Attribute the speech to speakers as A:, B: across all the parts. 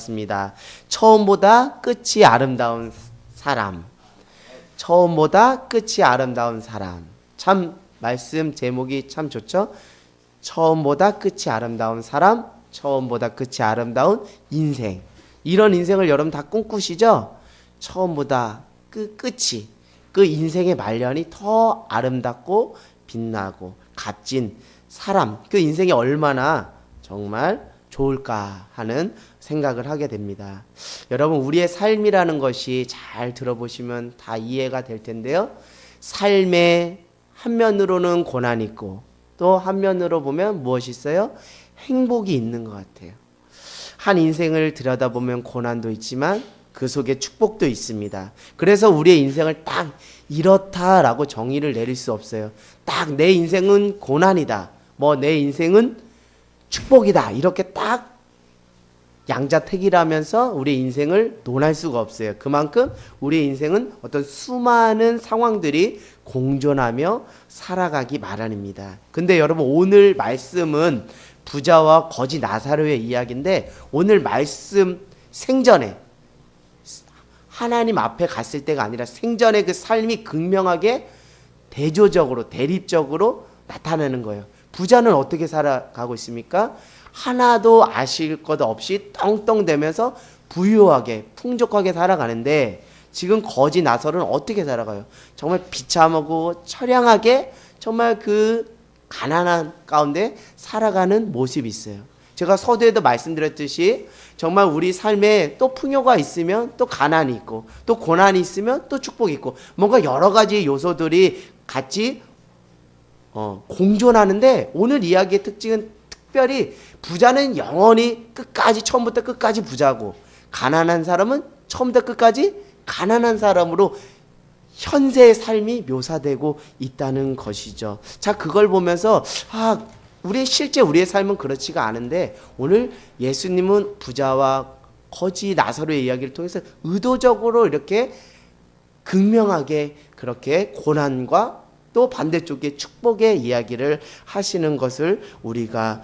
A: 나왔습니다. 처음보다 끝이 아름다운 사람. 처음보다 끝이 아름다운 사람. 참 말씀 제목이 참 좋죠? 처음보다 끝이 아름다운 사람, 처음보다 끝이 아름다운 인생. 이런 인생을 여러분 다 꿈꾸시죠? 처음보다 끝이, 그 인생의 말년이 더 아름답고 빛나고 값진 사람, 그 인생이 얼마나 정말 좋을까 하는 생각을 하게 됩니다. 여러분, 우리의 삶이라는 것이 잘 들어보시면 다 이해가 될 텐데요. 삶의 한면으로는 고난이 있고 또 한면으로 보면 무엇이 있어요? 행복이 있는 것 같아요. 한 인생을 들여다보면 고난도 있지만 그 속에 축복도 있습니다. 그래서 우리의 인생을 딱 이렇다라고 정의를 내릴 수 없어요. 딱 내 인생은 고난이다. 내 인생은 축복이다. 이렇게 딱 양자택일하면서 우리의 인생을 논할 수가 없어요. 그만큼 우리의 인생은 어떤 수많은 상황들이 공존하며 살아가기 마련입니다. 근데 여러분, 오늘 말씀은 부자와 거지 나사로의 이야기인데, 오늘 말씀 생전에 하나님 앞에 갔을 때가 아니라 생전에 그 삶이 극명하게 대조적으로 대립적으로 나타나는 거예요. 부자는 어떻게 살아가고 있습니까? 하나도 아실 것 없이 떵떵대면서 부유하게 풍족하게 살아가는데, 지금 거지 나설은 어떻게 살아가요? 정말 비참하고 처량하게 정말 그 가난한 가운데 살아가는 모습이 있어요. 제가 서두에도 말씀드렸듯이 정말 우리 삶에 또 풍요가 있으면 또 가난이 있고 또 고난이 있으면 또 축복이 있고 뭔가 여러 가지 요소들이 같이 공존하는데, 오늘 이야기의 특징은 특별히 부자는 영원히 끝까지 처음부터 끝까지 부자고, 가난한 사람은 처음부터 끝까지 가난한 사람으로 현세의 삶이 묘사되고 있다는 것이죠. 자, 그걸 보면서 실제 우리의 삶은 그렇지가 않은데, 오늘 예수님은 부자와 거지 나사로의 이야기를 통해서 의도적으로 이렇게 극명하게 그렇게 고난과 또 반대쪽에 축복의 이야기를 하시는 것을 우리가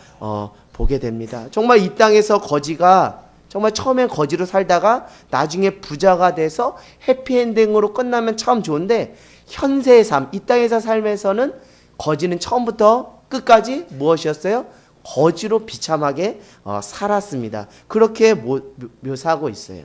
A: 보게 됩니다. 정말 이 땅에서 거지가 정말 처음엔 거지로 살다가 나중에 부자가 돼서 해피엔딩으로 끝나면 참 좋은데, 현세의 삶, 이 땅에서 삶에서는 거지는 처음부터 끝까지 무엇이었어요? 거지로 비참하게 살았습니다. 그렇게 묘사하고 있어요.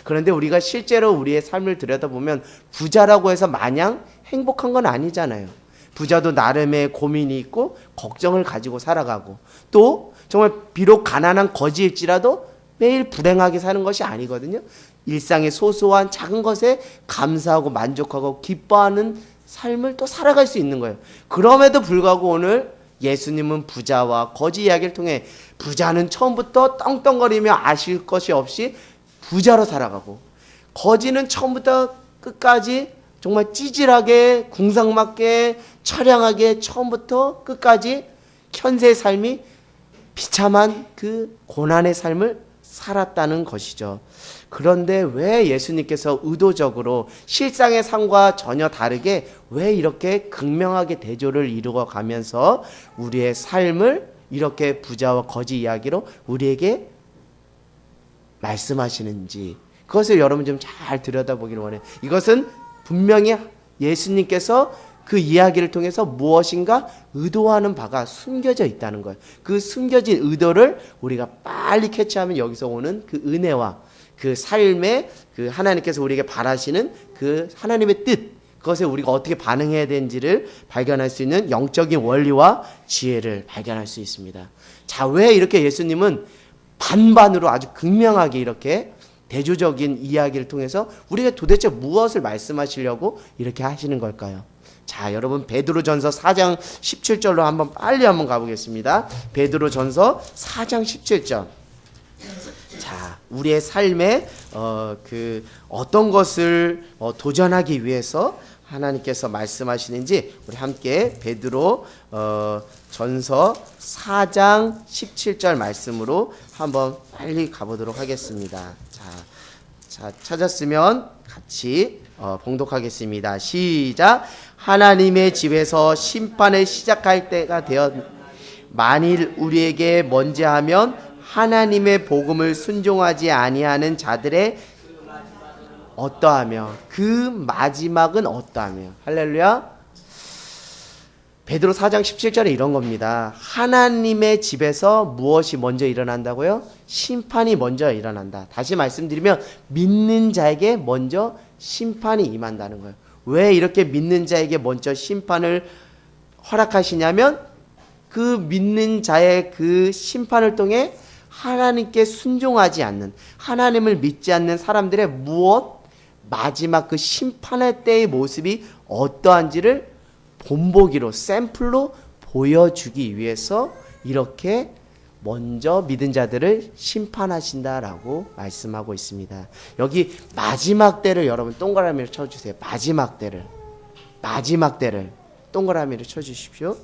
A: 그런데 우리가 실제로 우리의 삶을 들여다보면 부자라고 해서 마냥 행복한 건 아니잖아요. 부자도 나름의 고민이 있고 걱정을 가지고 살아가고, 또 정말 비록 가난한 거지일지라도 매일 불행하게 사는 것이 아니거든요. 일상의 소소한 작은 것에 감사하고 만족하고 기뻐하는 삶을 또 살아갈 수 있는 거예요. 그럼에도 불구하고 오늘 예수님은 부자와 거지 이야기를 통해 부자는 처음부터 떵떵거리며 아실 것이 없이 부자로 살아가고, 거지는 처음부터 끝까지 정말 찌질하게 궁상맞게 처량하게 처음부터 끝까지 현세의 삶이 비참한 그 고난의 삶을 살았다는 것이죠. 그런데 왜 예수님께서 의도적으로 실상의 삶과 전혀 다르게 왜 이렇게 극명하게 대조를 이루어 가면서 우리의 삶을 이렇게 부자와 거지 이야기로 우리에게 말씀하시는지, 그것을 여러분 좀 잘 들여다보기를 원해요. 이것은 분명히 예수님께서 그 이야기를 통해서 무엇인가 의도하는 바가 숨겨져 있다는 거예요. 그 숨겨진 의도를 우리가 빨리 캐치하면 여기서 오는 그 은혜와 그 삶에 그 하나님께서 우리에게 바라시는 그 하나님의 뜻, 그것에 우리가 어떻게 반응해야 되는지를 발견할 수 있는 영적인 원리와 지혜를 발견할 수 있습니다. 자, 왜 이렇게 예수님은 반반으로 아주 극명하게 이렇게 대조적인 이야기를 통해서 우리가 도대체 무엇을 말씀하시려고 이렇게 하시는 걸까요? 자, 여러분, 베드로전서 4장 17절로 빨리 한번 가보겠습니다. 베드로전서 4장 17절. 자, 우리의 삶에 어떤 것을 도전하기 위해서 하나님께서 말씀하시는지 우리 함께 베드로 전서 4장 17절 말씀으로 한번 빨리 가보도록 하겠습니다. 자, 찾았으면 같이 봉독하겠습니다. 시작. 하나님의 집에서 심판을 시작할 때가 되었 만일 우리에게 먼저 하면 하나님의 복음을 순종하지 아니하는 자들의 어떠하며 그 마지막은 어떠하며. 할렐루야. 베드로 4장 17절에 이런 겁니다. 하나님의 집에서 무엇이 먼저 일어난다고요? 심판이 먼저 일어난다. 다시 말씀드리면 믿는 자에게 먼저 심판이 임한다는 거예요. 왜 이렇게 믿는 자에게 먼저 심판을 허락하시냐면 그 믿는 자의 그 심판을 통해 하나님께 순종하지 않는, 하나님을 믿지 않는 사람들의 마지막 그 심판의 때의 모습이 어떠한지를 본보기로, 샘플로 보여주기 위해서 이렇게 먼저 믿은 자들을 심판하신다라고 말씀하고 있습니다. 여기 마지막 때를 여러분 동그라미를 쳐주세요. 마지막 때를 동그라미를 쳐주십시오.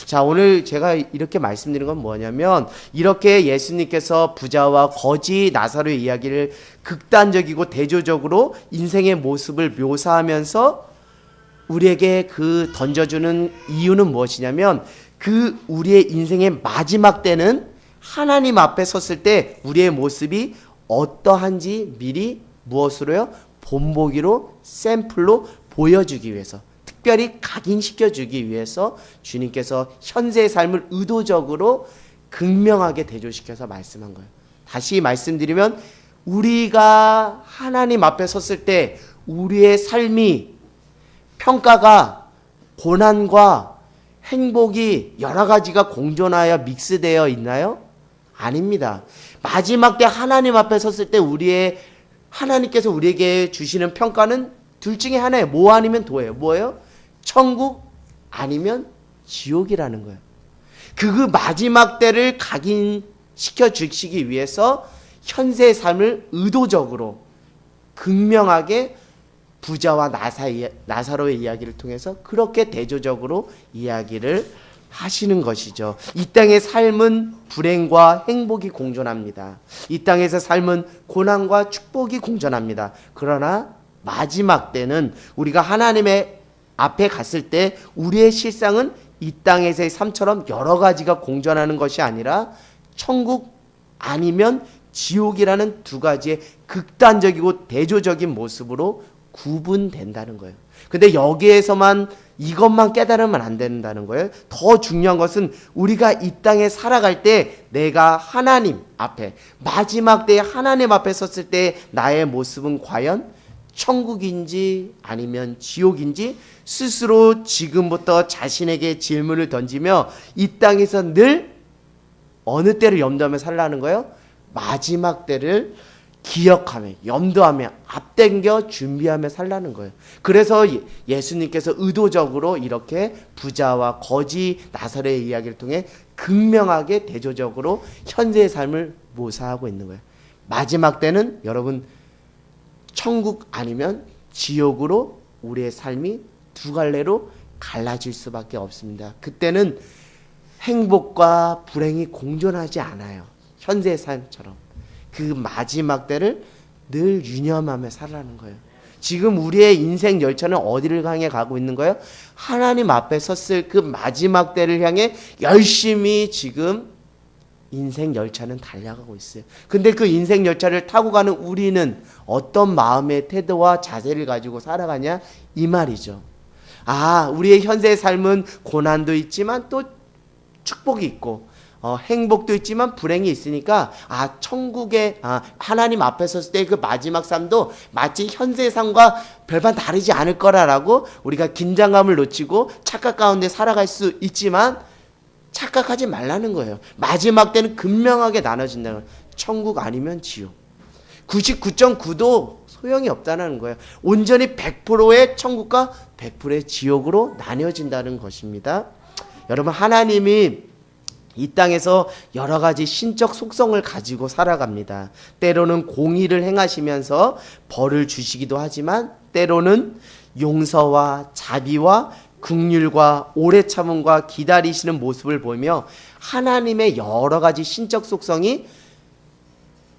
A: 자, 오늘 제가 이렇게 말씀드린 건 뭐냐면, 이렇게 예수님께서 부자와 거지 나사로의 이야기를 극단적이고 대조적으로 인생의 모습을 묘사하면서 우리에게 그 던져주는 이유는 무엇이냐면, 그 우리의 인생의 마지막 때는 하나님 앞에 섰을 때 우리의 모습이 어떠한지 미리 무엇으로요? 본보기로, 샘플로 보여주기 위해서, 특별히 각인시켜주기 위해서 주님께서 현세의 삶을 의도적으로 극명하게 대조시켜서 말씀한 거예요. 다시 말씀드리면, 우리가 하나님 앞에 섰을 때 우리의 삶이, 평가가, 고난과 행복이 여러 가지가 공존하여 믹스되어 있나요? 아닙니다. 마지막 때 하나님 앞에 섰을 때 하나님께서 우리에게 주시는 평가는 둘 중에 하나예요. 뭐 아니면 도예요. 뭐예요? 천국 아니면 지옥이라는 거예요. 그 마지막 때를 각인시켜 주시기 위해서 현세의 삶을 의도적으로 극명하게 부자와 나사로의 이야기를 통해서 그렇게 대조적으로 이야기를 하시는 것이죠. 이 땅의 삶은 불행과 행복이 공존합니다. 이 땅에서 삶은 고난과 축복이 공존합니다. 그러나 마지막 때는 우리가 하나님의 앞에 갔을 때 우리의 실상은 이 땅에서의 삶처럼 여러 가지가 공존하는 것이 아니라 천국 아니면 지옥이라는 두 가지의 극단적이고 대조적인 모습으로 구분된다는 거예요. 근데 여기에서만 이것만 깨달으면 안 된다는 거예요. 더 중요한 것은 우리가 이 땅에 살아갈 때 내가 하나님 앞에, 마지막 때에 하나님 앞에 섰을 때 나의 모습은 과연 천국인지 아니면 지옥인지 스스로 지금부터 자신에게 질문을 던지며 이 땅에서 늘 어느 때를 염두하며 살라는 거예요? 마지막 때를 기억하며, 염두하며, 앞당겨 준비하며 살라는 거예요. 그래서 예수님께서 의도적으로 이렇게 부자와 거지 나사로의 이야기를 통해 극명하게 대조적으로 현재의 삶을 묘사하고 있는 거예요. 마지막 때는 여러분 천국 아니면 지옥으로 우리의 삶이 두 갈래로 갈라질 수밖에 없습니다. 그때는 행복과 불행이 공존하지 않아요. 현재의 삶처럼. 그 마지막 때를 늘 유념하며 살라는 거예요. 지금 우리의 인생 열차는 어디를 향해 가고 있는 거예요? 하나님 앞에 섰을 그 마지막 때를 향해 열심히 지금 인생 열차는 달려가고 있어요. 근데 그 인생 열차를 타고 가는 우리는 어떤 마음의 태도와 자세를 가지고 살아가냐? 이 말이죠. 우리의 현재의 삶은 고난도 있지만 또 축복이 있고 행복도 있지만 불행이 있으니까 천국에 하나님 앞에 섰을 때 그 마지막 삶도 마치 현세의 삶과 별반 다르지 않을 거라고 우리가 긴장감을 놓치고 착각 가운데 살아갈 수 있지만 착각하지 말라는 거예요. 마지막 때는 극명하게 나눠진다는 거예요. 천국 아니면 지옥. 99.9도 소용이 없다는 거예요. 온전히 100%의 천국과 100%의 지옥으로 나뉘어진다는 것입니다. 여러분, 하나님이 이 땅에서 여러 가지 신적 속성을 가지고 살아갑니다. 때로는 공의를 행하시면서 벌을 주시기도 하지만 때로는 용서와 자비와 긍휼과 오래 참음과 기다리시는 모습을 보며 하나님의 여러 가지 신적 속성이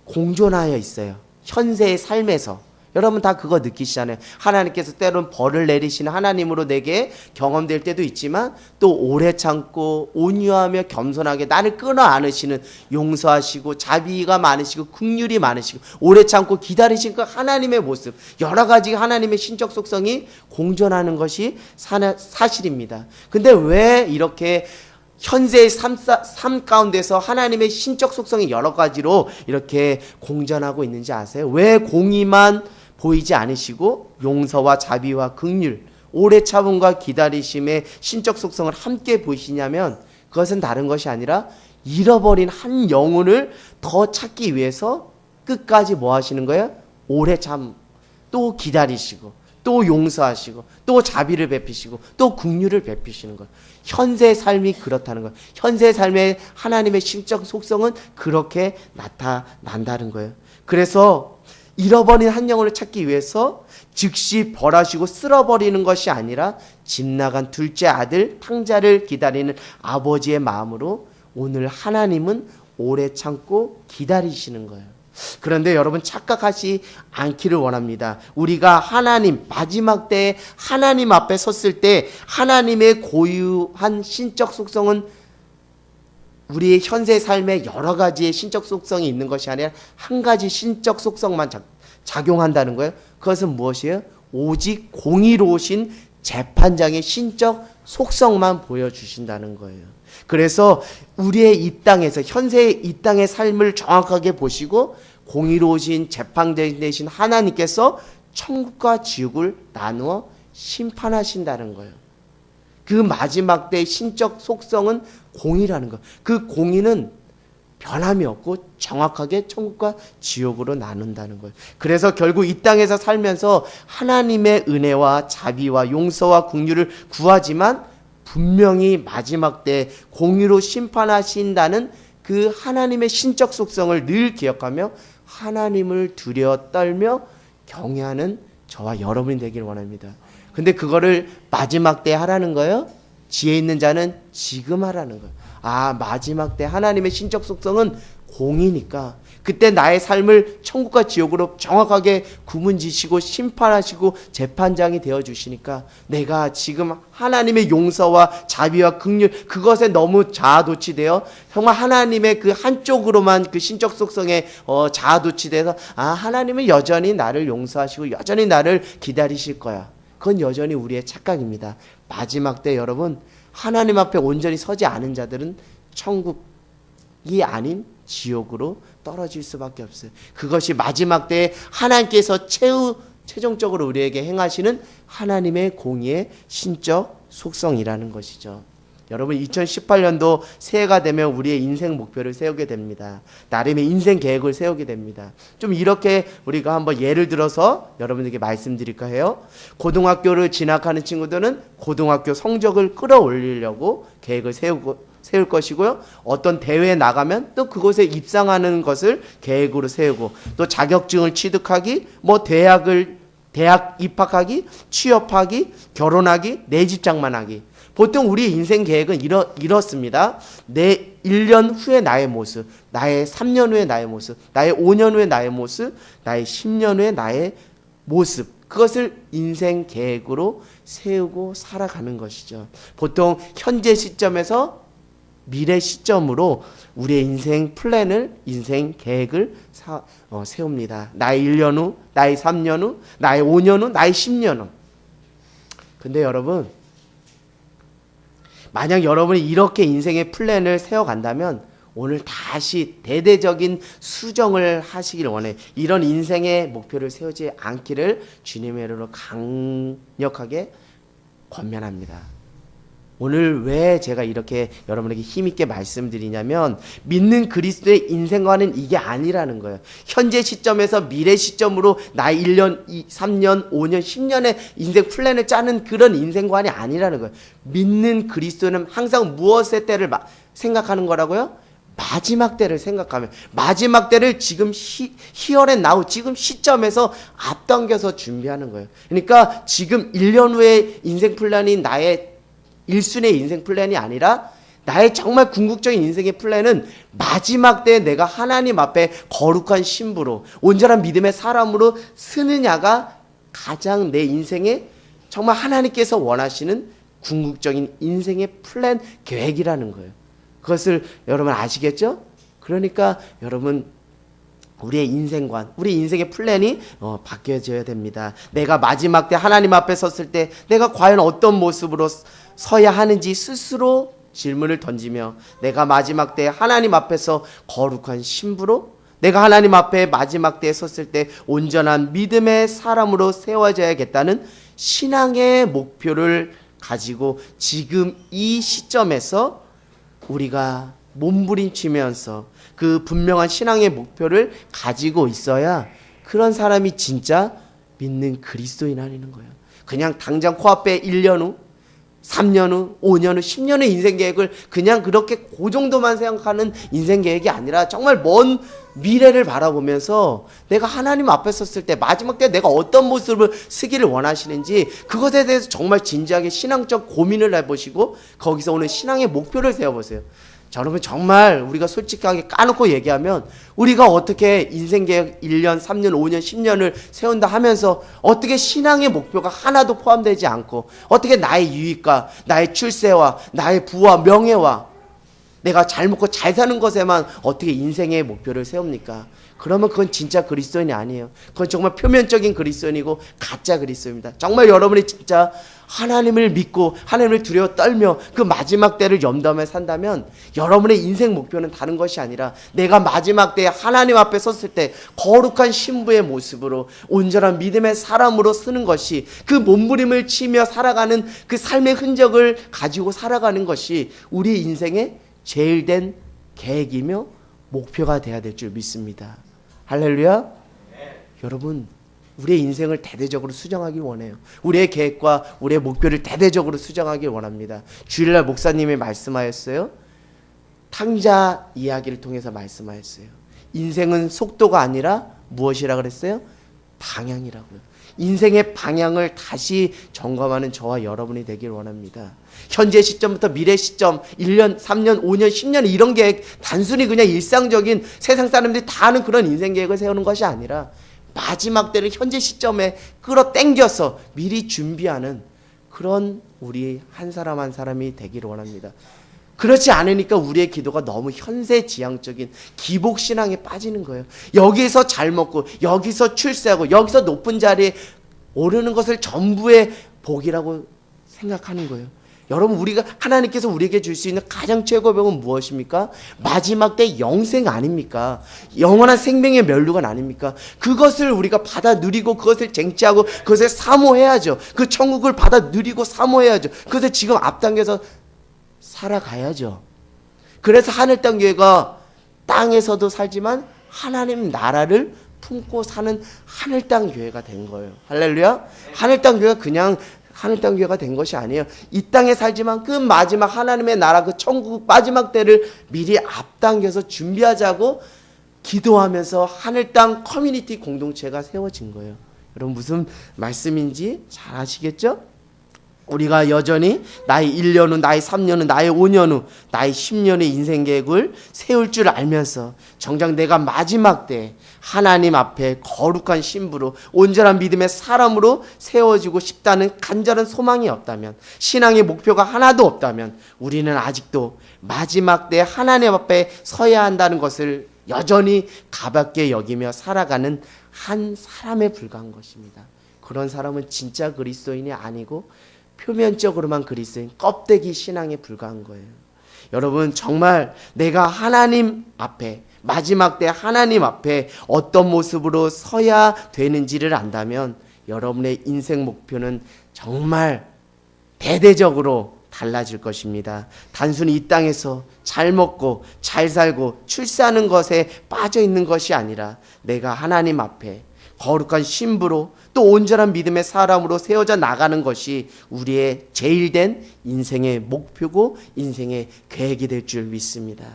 A: 공존하여 있어요. 현세의 삶에서. 여러분 다 그거 느끼시잖아요. 하나님께서 때론 벌을 내리시는 하나님으로 내게 경험될 때도 있지만 또 오래 참고 온유하며 겸손하게 나를 끌어 안으시는 용서하시고 자비가 많으시고 긍휼이 많으시고 오래 참고 기다리신 그 하나님의 모습, 여러 가지 하나님의 신적 속성이 공존하는 것이 사실입니다. 근데 왜 이렇게 현재의 삶 가운데서 하나님의 신적 속성이 여러 가지로 이렇게 공존하고 있는지 아세요? 왜 공의만 보이지 않으시고 용서와 자비와 긍휼, 오래 참음과 기다리심의 신적 속성을 함께 보이시냐면 그것은 다른 것이 아니라 잃어버린 한 영혼을 더 찾기 위해서 끝까지 뭐 하시는 거예요? 오래 참, 또 기다리시고 또 용서하시고 또 자비를 베푸시고 또 긍휼을 베푸시는 거예요. 현세의 삶이 그렇다는 거예요. 현세의 삶의 하나님의 신적 속성은 그렇게 나타난다는 거예요. 그래서 잃어버린 한 영혼을 찾기 위해서 즉시 벌하시고 쓸어버리는 것이 아니라 집 나간 둘째 아들 탕자를 기다리는 아버지의 마음으로 오늘 하나님은 오래 참고 기다리시는 거예요. 그런데 여러분 착각하지 않기를 원합니다. 우리가 하나님 마지막 때에 하나님 앞에 섰을 때 하나님의 고유한 신적 속성은 우리의 현세 삶에 여러 가지의 신적 속성이 있는 것이 아니라 한 가지 신적 속성만 작용한다는 거예요. 그것은 무엇이에요? 오직 공의로우신 재판장의 신적 속성만 보여주신다는 거예요. 그래서 우리의 이 땅에서 현세의 이 땅의 삶을 정확하게 보시고 공의로우신 재판장 되신 하나님께서 천국과 지옥을 나누어 심판하신다는 거예요. 그 마지막 때의 신적 속성은 공의라는 거. 그 공의는 변함이 없고 정확하게 천국과 지옥으로 나눈다는 거예요. 그래서 결국 이 땅에서 살면서 하나님의 은혜와 자비와 용서와 긍휼을 구하지만 분명히 마지막 때 공의로 심판하신다는 그 하나님의 신적 속성을 늘 기억하며 하나님을 두려워 떨며 경외하는 저와 여러분이 되기를 원합니다. 근데 그거를 마지막 때 하라는 거예요? 지혜 있는 자는 지금 하라는 거예요. 아, 마지막 때 하나님의 신적 속성은 공이니까 그때 나의 삶을 천국과 지옥으로 정확하게 구분지시고 심판하시고 재판장이 되어주시니까 내가 지금 하나님의 용서와 자비와 긍휼 그것에 너무 자아도취되어 정말 하나님의 그 한쪽으로만 그 신적 속성에 자아도취돼서 아, 하나님은 여전히 나를 용서하시고 여전히 나를 기다리실 거야. 그건 여전히 우리의 착각입니다. 마지막 때 여러분 하나님 앞에 온전히 서지 않은 자들은 천국이 아닌 지옥으로 떨어질 수밖에 없어요. 그것이 마지막 때에 하나님께서 최종적으로 우리에게 행하시는 하나님의 공의의 신적 속성이라는 것이죠. 여러분 2018년도 새해가 되면 우리의 인생 목표를 세우게 됩니다. 나름의 인생 계획을 세우게 됩니다. 좀 이렇게 우리가 한번 예를 들어서 여러분에게 말씀드릴까 해요. 고등학교를 진학하는 친구들은 고등학교 성적을 끌어올리려고 계획을 세울 것이고요. 어떤 대회에 나가면 또 그곳에 입상하는 것을 계획으로 세우고 또 자격증을 취득하기, 뭐 대학 입학하기, 취업하기, 결혼하기, 내 집 장만하기. 보통 우리 인생 계획은 이렇습니다. 내 1년 후의 나의 모습, 나의 3년 후의 나의 모습, 나의 5년 후의 나의 모습, 나의 10년 후의 나의 모습. 그것을 인생 계획으로 세우고 살아가는 것이죠. 보통 현재 시점에서 미래 시점으로 우리의 인생 플랜을, 인생 계획을 세웁니다. 나의 1년 후, 나의 3년 후, 나의 5년 후, 나의 10년 후. 근데 여러분, 만약 여러분이 이렇게 인생의 플랜을 세워간다면 오늘 다시 대대적인 수정을 하시길 원해요. 이런 인생의 목표를 세우지 않기를 주님의 이름으로 강력하게 권면합니다. 오늘 왜 제가 이렇게 여러분에게 힘있게 말씀드리냐면 믿는 그리스도의 인생관은 이게 아니라는 거예요. 현재 시점에서 미래 시점으로 나의 1년, 3년, 5년, 10년의 인생 플랜을 짜는 그런 인생관이 아니라는 거예요. 믿는 그리스도는 항상 무엇의 때를 생각하는 거라고요? 마지막 때를 생각하면 마지막 때를 지금 here and now 지금 시점에서 앞당겨서 준비하는 거예요. 그러니까 지금 1년 후의 인생 플랜이 나의 1순위의 인생 플랜이 아니라 나의 정말 궁극적인 인생의 플랜은 마지막 때에 내가 하나님 앞에 거룩한 신부로 온전한 믿음의 사람으로 서느냐가 가장 내 인생에 정말 하나님께서 원하시는 궁극적인 인생의 플랜 계획이라는 거예요. 그것을 여러분 아시겠죠? 그러니까 여러분 우리의 인생관, 우리 인생의 플랜이 바뀌어져야 됩니다. 내가 마지막 때 하나님 앞에 섰을 때 내가 과연 어떤 모습으로 서야 하는지 스스로 질문을 던지며 내가 마지막 때 하나님 앞에서 거룩한 신부로 내가 하나님 앞에 마지막 때에 섰을 때 온전한 믿음의 사람으로 세워져야겠다는 신앙의 목표를 가지고 지금 이 시점에서 우리가 몸부림치면서 그 분명한 신앙의 목표를 가지고 있어야 그런 사람이 진짜 믿는 그리스도인 아니는 거예요. 그냥 당장 코앞에 1년 후, 3년 후, 5년 후, 10년 의 인생 계획을 그냥 그렇게 그 정도만 생각하는 인생 계획이 아니라 정말 먼 미래를 바라보면서 내가 하나님 앞에 섰을 때 마지막 때 내가 어떤 모습을 쓰기를 원하시는지 그것에 대해서 정말 진지하게 신앙적 고민을 해보시고 거기서 오는 신앙의 목표를 세워보세요. 자, 여러분 정말 우리가 솔직하게 까놓고 얘기하면 우리가 어떻게 인생계획 1년, 3년, 5년, 10년을 세운다 하면서 어떻게 신앙의 목표가 하나도 포함되지 않고 어떻게 나의 유익과 나의 출세와 나의 부와 명예와 내가 잘 먹고 잘 사는 것에만 어떻게 인생의 목표를 세웁니까? 그러면 그건 진짜 그리스도인이 아니에요. 그건 정말 표면적인 그리스도인이고 가짜 그리스도입니다. 정말 여러분이 진짜 하나님을 믿고 하나님을 두려워 떨며 그 마지막 때를 염두하며 산다면 여러분의 인생 목표는 다른 것이 아니라 내가 마지막 때에 하나님 앞에 섰을 때 거룩한 신부의 모습으로 온전한 믿음의 사람으로 서는 것이 그 몸부림을 치며 살아가는 그 삶의 흔적을 가지고 살아가는 것이 우리 인생의 제일된 계획이며 목표가 되어야 될 줄 믿습니다. 할렐루야. 여러분 우리의 인생을 대대적으로 수정하기 원해요. 우리의 계획과 우리의 목표를 대대적으로 수정하기 원합니다. 주일날 목사님이 말씀하였어요. 탕자 이야기를 통해서 말씀하였어요. 인생은 속도가 아니라 무엇이라 그랬어요? 방향이라고요. 인생의 방향을 다시 점검하는 저와 여러분이 되길 원합니다. 현재 시점부터 미래 시점 1년, 3년, 5년, 10년 이런 계획 단순히 그냥 일상적인 세상 사람들이 다 하는 그런 인생 계획을 세우는 것이 아니라 마지막 때를 현재 시점에 끌어당겨서 미리 준비하는 그런 우리 한 사람 한 사람이 되기를 원합니다. 그렇지 않으니까 우리의 기도가 너무 현세지향적인 기복신앙에 빠지는 거예요. 여기서 잘 먹고 여기서 출세하고 여기서 높은 자리에 오르는 것을 전부의 복이라고 생각하는 거예요. 여러분 우리가 하나님께서 우리에게 줄 수 있는 가장 최고의 복은 무엇입니까? 마지막 때 영생 아닙니까? 영원한 생명의 면류관 아닙니까? 그것을 우리가 받아 누리고 그것을 쟁취하고 그것을 사모해야죠. 그 천국을 받아 누리고 사모해야죠. 그것을 지금 앞당겨서 살아가야죠. 그래서 하늘 땅 교회가 땅에서도 살지만 하나님 나라를 품고 사는 하늘 땅 교회가 된 거예요. 할렐루야. 하늘 땅 교회가 그냥 하늘 땅 교회가 된 것이 아니에요. 이 땅에 살지만 그 마지막 하나님의 나라 그 천국 마지막 때를 미리 앞당겨서 준비하자고 기도하면서 하늘 땅 커뮤니티 공동체가 세워진 거예요. 여러분 무슨 말씀인지 잘 아시겠죠? 우리가 여전히 나의 1년 후, 나의 3년 후, 나의 5년 후, 나의 10년의 인생 계획을 세울 줄 알면서 정작 내가 마지막 때 하나님 앞에 거룩한 신부로 온전한 믿음의 사람으로 세워지고 싶다는 간절한 소망이 없다면, 신앙의 목표가 하나도 없다면 우리는 아직도 마지막 때 하나님 앞에 서야 한다는 것을 여전히 가볍게 여기며 살아가는 한 사람에 불과한 것입니다. 그런 사람은 진짜 그리스도인이 아니고 표면적으로만 그리스도인 껍데기 신앙에 불과한 거예요. 여러분 정말 내가 하나님 앞에 마지막 때 하나님 앞에 어떤 모습으로 서야 되는지를 안다면 여러분의 인생 목표는 정말 대대적으로 달라질 것입니다. 단순히 이 땅에서 잘 먹고 잘 살고 출세하는 것에 빠져 있는 것이 아니라 내가 하나님 앞에 거룩한 신부로 또 온전한 믿음의 사람으로 세워져 나가는 것이 우리의 제일된 인생의 목표고 인생의 계획이 될 줄 믿습니다.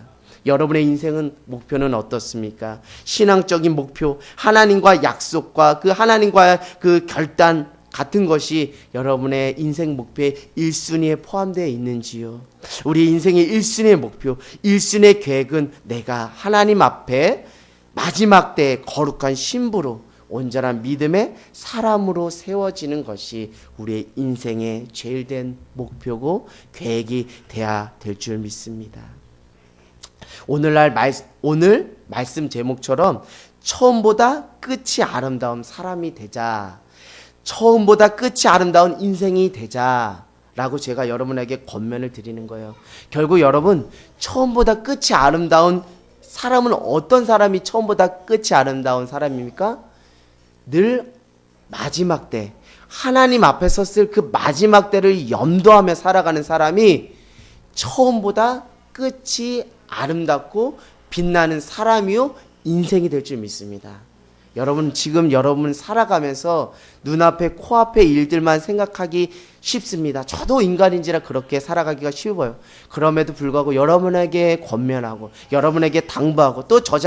A: 여러분의 인생은 목표는 어떻습니까? 신앙적인 목표, 하나님과 약속과 그 하나님과의 그 결단, 같은 것이 여러분의 인생 목표의 1순위에 포함되어 있는지요? 우리 인생의 1순위의 목표, 1순위의 계획은 내가 하나님 앞에 마지막 때의 거룩한 신부로 온전한 믿음의 사람으로 세워지는 것이 우리의 인생의 제일 된 목표고 계획이 돼야 될 줄 믿습니다. 오늘 말씀 제목처럼 처음보다 끝이 아름다운 사람이 되자, 처음보다 끝이 아름다운 인생이 되자 라고 제가 여러분에게 권면을 드리는 거예요. 결국 여러분, 처음보다 끝이 아름다운 사람은 어떤 사람이 처음보다 끝이 아름다운 사람입니까? 늘 마지막 때, 하나님 앞에 섰을 그 마지막 때를 염두하며 살아가는 사람이 처음보다 끝이 아름답고 빛나는 사람이요 인생이 될 줄 믿습니다. 여러분, 지금 여러분 살아가면서 눈앞에 코앞의 일들만 생각하기 쉽습니다. 저도 인간인지라 그렇게 살아가기가 쉬워요. 그럼에도 불구하고 여러분에게 권면하고 여러분에게 당부하고 또 저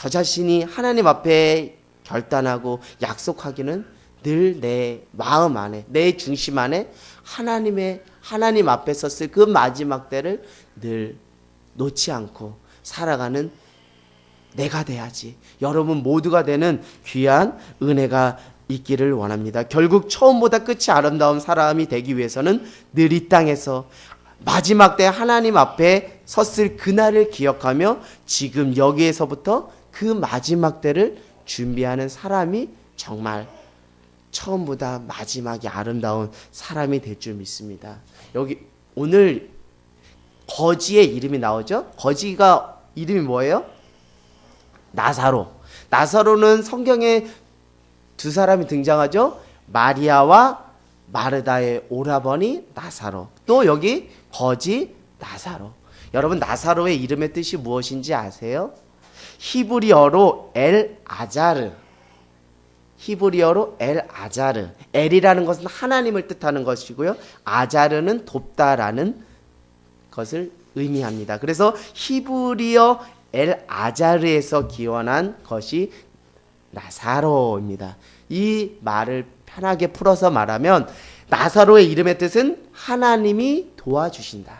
A: 자신이 하나님 앞에 결단하고 약속하기는 늘 내 마음 안에, 내 중심 안에 하나님 앞에 섰을 그 마지막 때를 늘 놓지 않고 살아가는 내가 돼야지. 여러분 모두가 되는 귀한 은혜가 있기를 원합니다. 결국 처음보다 끝이 아름다운 사람이 되기 위해서는 늘 이 땅에서 마지막 때 하나님 앞에 섰을 그날을 기억하며 지금 여기에서부터 그 마지막 때를 준비하는 사람이 정말 처음보다 마지막이 아름다운 사람이 될 줄 믿습니다. 여기 오늘 거지의 이름이 나오죠? 거지가 이름이 뭐예요? 나사로. 나사로는 성경에 두 사람이 등장하죠? 마리아와 마르다의 오라버니 나사로. 또 여기 거지 나사로. 여러분, 나사로의 이름의 뜻이 무엇인지 아세요? 히브리어로 엘 아자르. 히브리어로 엘 아자르. 엘이라는 것은 하나님을 뜻하는 것이고요. 아자르는 돕다라는 것을 의미합니다. 그래서 히브리어 엘 아자르에서 기원한 것이 나사로입니다. 이 말을 편하게 풀어서 말하면 나사로의 이름의 뜻은 하나님이 도와주신다.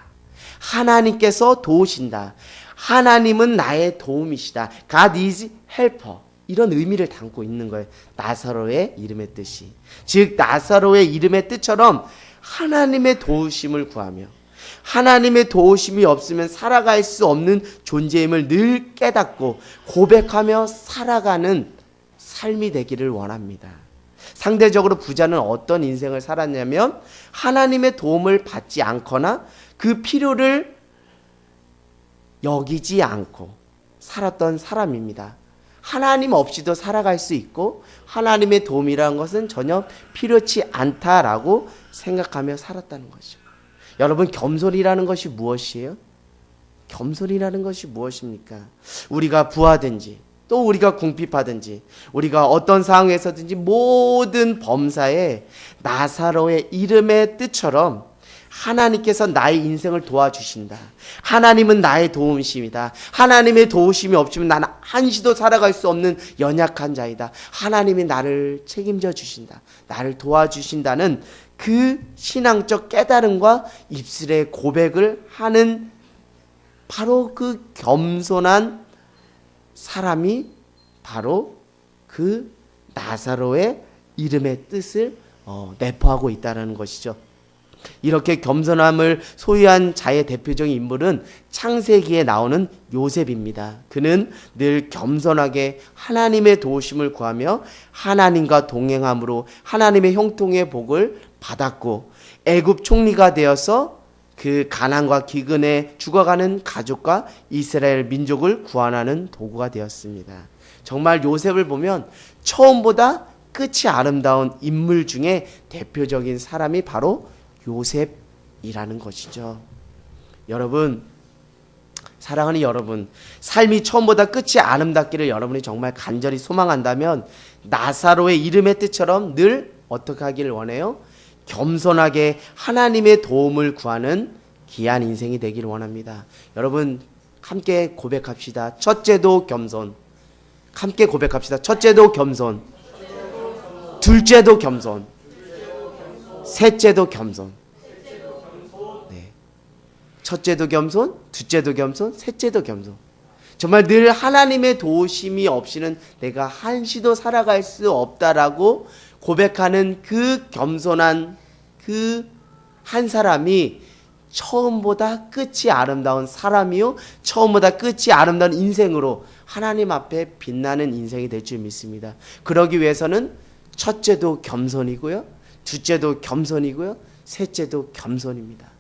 A: 하나님께서 도우신다. 하나님은 나의 도움이시다. God is helper. 이런 의미를 담고 있는 거예요. 나사로의 이름의 뜻이. 즉 나사로의 이름의 뜻처럼 하나님의 도우심을 구하며 하나님의 도우심이 없으면 살아갈 수 없는 존재임을 늘 깨닫고 고백하며 살아가는 삶이 되기를 원합니다. 상대적으로 부자는 어떤 인생을 살았냐면 하나님의 도움을 받지 않거나 그 필요를 여기지 않고 살았던 사람입니다. 하나님 없이도 살아갈 수 있고 하나님의 도움이라는 것은 전혀 필요치 않다라고 생각하며 살았다는 것이죠. 여러분, 겸손이라는 것이 무엇이에요? 겸손이라는 것이 무엇입니까? 우리가 부하든지 또 우리가 궁핍하든지 우리가 어떤 상황에서든지 모든 범사에 나사로의 이름의 뜻처럼 하나님께서 나의 인생을 도와주신다. 하나님은 나의 도움이십니다. 하나님의 도우심이 없으면 나는 한시도 살아갈 수 없는 연약한 자이다. 하나님이 나를 책임져 주신다. 나를 도와주신다는 그 신앙적 깨달음과 입술의 고백을 하는 바로 그 겸손한 사람이 바로 그 나사로의 이름의 뜻을 내포하고 있다는 것이죠. 이렇게 겸손함을 소유한 자의 대표적인 인물은 창세기에 나오는 요셉입니다. 그는 늘 겸손하게 하나님의 도우심을 구하며 하나님과 동행함으로 하나님의 형통의 복을 받았고 애굽 총리가 되어서 그 가난과 기근에 죽어가는 가족과 이스라엘 민족을 구원하는 도구가 되었습니다. 정말 요셉을 보면 처음보다 끝이 아름다운 인물 중에 대표적인 사람이 바로 요셉이라는 것이죠. 여러분, 사랑하는 여러분, 삶이 처음보다 끝이 아름답기를 여러분이 정말 간절히 소망한다면 나사로의 이름의 뜻처럼 늘 어떻게 하기를 원해요? 겸손하게 하나님의 도움을 구하는 귀한 인생이 되기를 원합니다. 여러분, 함께 고백합시다. 첫째도 겸손. 함께 고백합시다. 첫째도 겸손. 둘째도 겸손. 셋째도 겸손. 네. 첫째도 겸손, 둘째도 겸손, 셋째도 겸손. 정말 늘 하나님의 도우심이 없이는 내가 한시도 살아갈 수 없다라고 고백하는 그 겸손한 그 한 사람이 처음보다 끝이 아름다운 사람이요, 처음보다 끝이 아름다운 인생으로 하나님 앞에 빛나는 인생이 될 줄 믿습니다. 그러기 위해서는 첫째도 겸손이고요, 둘째도 겸손이고요, 셋째도 겸손입니다.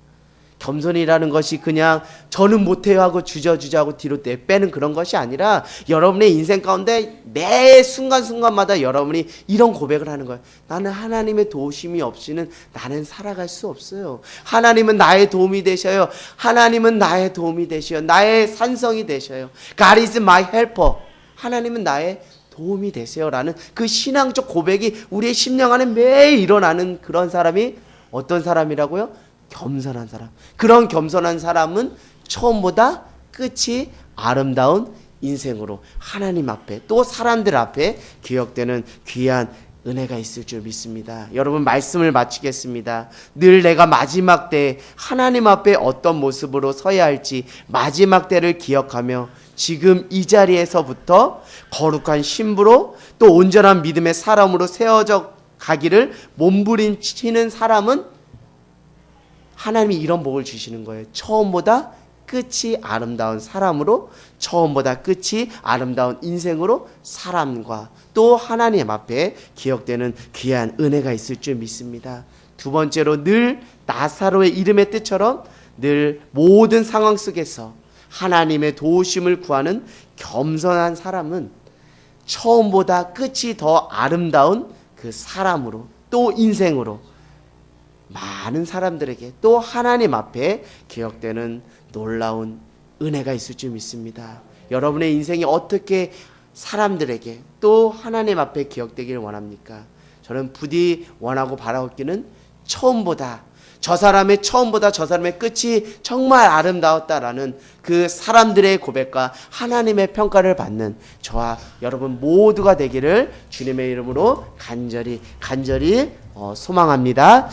A: 겸손이라는 것이 그냥 저는 못해요 하고 주저주저하고 뒤로 빼는 그런 것이 아니라 여러분의 인생 가운데 매 순간순간마다 여러분이 이런 고백을 하는 거예요. 나는 하나님의 도우심이 없이는 나는 살아갈 수 없어요. 하나님은 나의 도움이 되셔요. 하나님은 나의 도움이 되셔요. 나의 산성이 되셔요. God is my helper. 하나님은 나의 도움이 되세요 라는 그 신앙적 고백이 우리의 심령 안에 매일 일어나는 그런 사람이 어떤 사람이라고요? 겸손한 사람. 그런 겸손한 사람은 처음보다 끝이 아름다운 인생으로 하나님 앞에 또 사람들 앞에 기억되는 귀한 은혜가 있을 줄 믿습니다. 여러분, 말씀을 마치겠습니다. 늘 내가 마지막 때에 하나님 앞에 어떤 모습으로 서야 할지 마지막 때를 기억하며 지금 이 자리에서부터 거룩한 신부로 또 온전한 믿음의 사람으로 세워져 가기를 몸부림치는 사람은 하나님이 이런 복을 주시는 거예요. 처음보다 끝이 아름다운 사람으로, 처음보다 끝이 아름다운 인생으로 사람과 또 하나님 앞에 기억되는 귀한 은혜가 있을 줄 믿습니다. 두 번째로, 늘 나사로의 이름의 뜻처럼 늘 모든 상황 속에서 하나님의 도우심을 구하는 겸손한 사람은 처음보다 끝이 더 아름다운 그 사람으로 또 인생으로 많은 사람들에게 또 하나님 앞에 기억되는 놀라운 은혜가 있을 줄 믿습니다. 여러분의 인생이 어떻게 사람들에게 또 하나님 앞에 기억되기를 원합니까? 저는 부디 원하고 바라기는 처음보다 저 사람의 처음보다 저 사람의 끝이 정말 아름다웠다라는 그 사람들의 고백과 하나님의 평가를 받는 저와 여러분 모두가 되기를 주님의 이름으로 간절히 소망합니다.